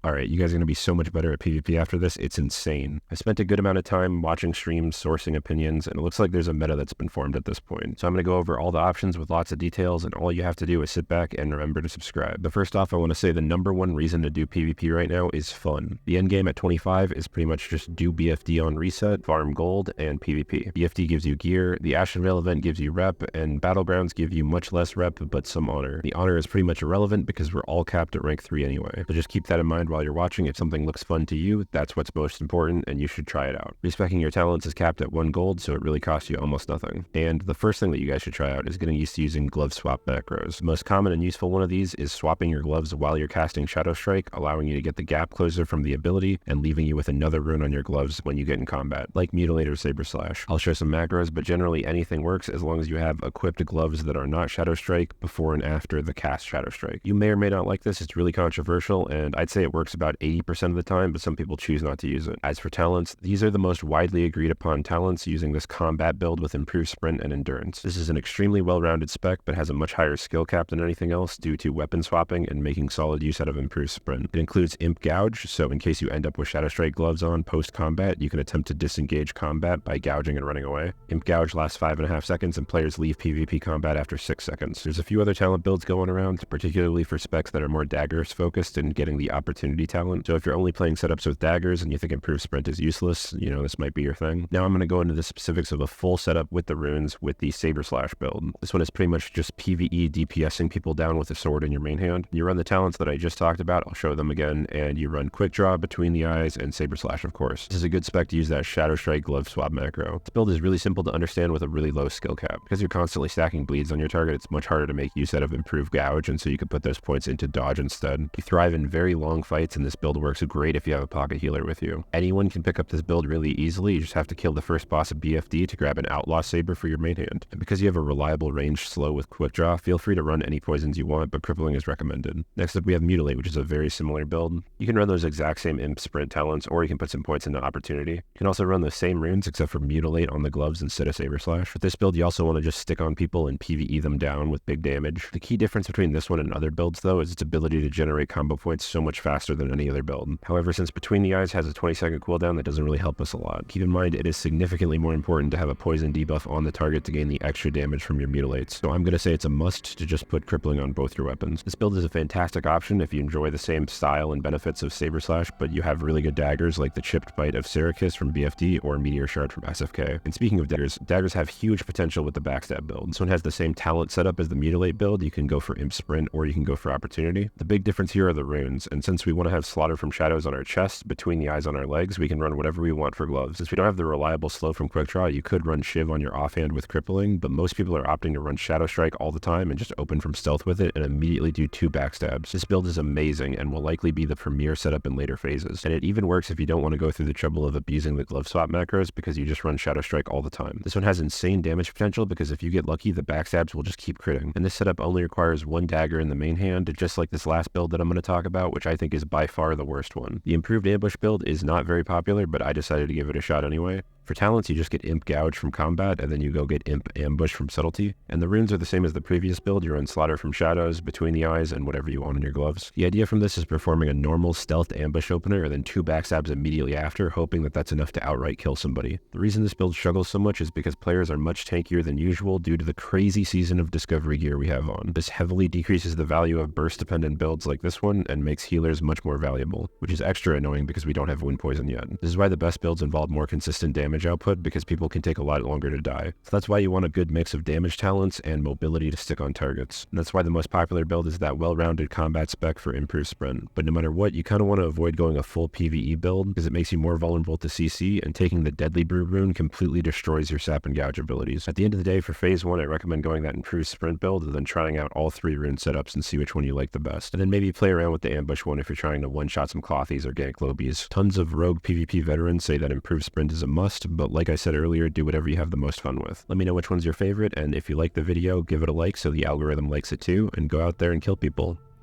Alright, you guys are going to be so much better at PvP after this, it's insane. I spent a good amount of time watching streams, sourcing opinions, and it looks like there's a meta that's been formed at this point. So I'm going to go over all the options with lots of details, and all you have to do is sit back and remember to subscribe. But first off, I want to say the number one reason to do PvP right now is fun. The endgame at 25 is pretty much just do BFD on reset, farm gold, and PvP. BFD gives you gear, the unravel event gives you rep, and battlegrounds give you much less rep but some honor. The honor is pretty much irrelevant because we're all capped at rank 3 anyway. So just keep that in mind while you're watching. If something looks fun to you, that's what's most important, and you should try it out. Respecking your talents is capped at 1 gold, so it really costs you almost nothing. And the first thing that you guys should try out is getting used to using glove swap macros. The most common and useful one of these is swapping your gloves while you're casting Shadow Strike, allowing you to get the gap closer from the ability and leaving you with another rune on your gloves when you get in combat, like mutilate or saber slash. I'll show some macros, but generally anything works as long as you have equipped gloves that are not Shadow Strike before and after the cast Shadow Strike. You may or may not like this, it's really controversial, and I'd say it works about 80% of the time, but some people choose not to use it. As for talents, these are the most widely agreed upon talents using this combat build with improved sprint and endurance. This is an extremely well-rounded spec, but has a much higher skill cap than anything else due to weapon swapping and making solid use out of improved sprint. It includes Imp Gouge, so in case you end up with Shadow Strike gloves on post-combat, you can attempt to disengage combat by gouging and running away. Imp Gouge lasts 5.5 seconds, and players leave PvP combat after 6 seconds. There's a few other talent builds going around, particularly for specs that are more daggers focused and getting the opportunity talent. So if you're only playing setups with daggers and you think improved sprint is useless, you know, this might be your thing. Now I'm going to go into the specifics of a full setup with the runes with the saber slash build. This one is pretty much just PvE DPSing people down with a sword in your main hand. You run the talents that I just talked about, I'll show them again, and you run quick draw, between the eyes, and saber slash of course. This is a good spec to use that Shadow Strike glove swap macro. This build is really simple to understand with a really low skill cap. Because you're constantly stacking bleeds on your target, it's much harder to make use out of improved gouge, and so you can put those points into dodge instead. You thrive in very long fights, and this build works great if you have a pocket healer with you. Anyone can pick up this build really easily, you just have to kill the first boss of BFD to grab an outlaw saber for your main hand. And because you have a reliable ranged slow with quick draw, feel free to run any poisons you want, but crippling is recommended. Next up we have mutilate, which is a very similar build. You can run those exact same imp sprint talents, or you can put some points into opportunity. You can also run the same runes except for mutilate on the gloves instead of saber slash. With this build you also want to just stick on people and PvE them down with big damage. The key difference between this one and other builds though is its ability to generate combo points so much faster than any other build. However, since Between the Eyes has a 20-second cooldown, that doesn't really help us a lot. Keep in mind it is significantly more important to have a poison debuff on the target to gain the extra damage from your mutilates. So I'm going to say it's a must to just put crippling on both your weapons. This build is a fantastic option if you enjoy the same style and benefits of saber slash, but you have really good daggers like the chipped bite of Syracuse from BFD or meteor shard from SFK. And speaking of daggers, daggers have huge potential with the backstab build. This one has the same talent setup as the mutilate build. You can go for imp sprint or you can go for opportunity. The big difference here are the runes, and since we want to have slaughter from shadows on our chest, between the eyes on our legs, we can run whatever we want for gloves. Since we don't have the reliable slow from quick draw, you could run shiv on your offhand with crippling, but most people are opting to run Shadow Strike all the time and just open from stealth with it and immediately do 2 backstabs. This build is amazing and will likely be the premier setup in later phases, and it even works if you don't want to go through the trouble of abusing the glove swap macros because you just run Shadow Strike all the time. This one has insane damage potential because if you get lucky, the backstabs will just keep critting, and this setup only requires 1 dagger in the main hand, just like this last build that I'm going to talk about, which I think is by far the worst one. The improved ambush build is not very popular, but I decided to give it a shot anyway. For talents, you just get Imp Gouge from combat, and then you go get Imp Ambush from subtlety. And the runes are the same as the previous build. You run Slaughter from shadows, between the eyes, and whatever you want on your gloves. The idea from this is performing a normal stealth ambush opener, and then 2 backstabs immediately after, hoping that that's enough to outright kill somebody. The reason this build struggles so much is because players are much tankier than usual due to the crazy season of discovery gear we have on. This heavily decreases the value of burst-dependent builds like this one, and makes healers much more valuable, which is extra annoying because we don't have wind poison yet. This is why the best builds involve more consistent damage output, because people can take a lot longer to die. So that's why you want a good mix of damage talents and mobility to stick on targets. And that's why the most popular build is that well-rounded combat spec for improved sprint. But no matter what, you kind of want to avoid going a full PvE build because it makes you more vulnerable to CC, and taking the Deadly Brew rune completely destroys your sap and gouge abilities. At the end of the day, for phase 1, I recommend going that improved sprint build and then trying out all 3 rune setups and see which one you like the best. And then maybe play around with the ambush one if you're trying to one-shot some clothies or gank lobies. Tons of rogue PvP veterans say that improved sprint is a must, but like I said earlier, do whatever you have the most fun with. Let me know which one's your favorite, and if you like the video, give it a like so the algorithm likes it too, and go out there and kill people.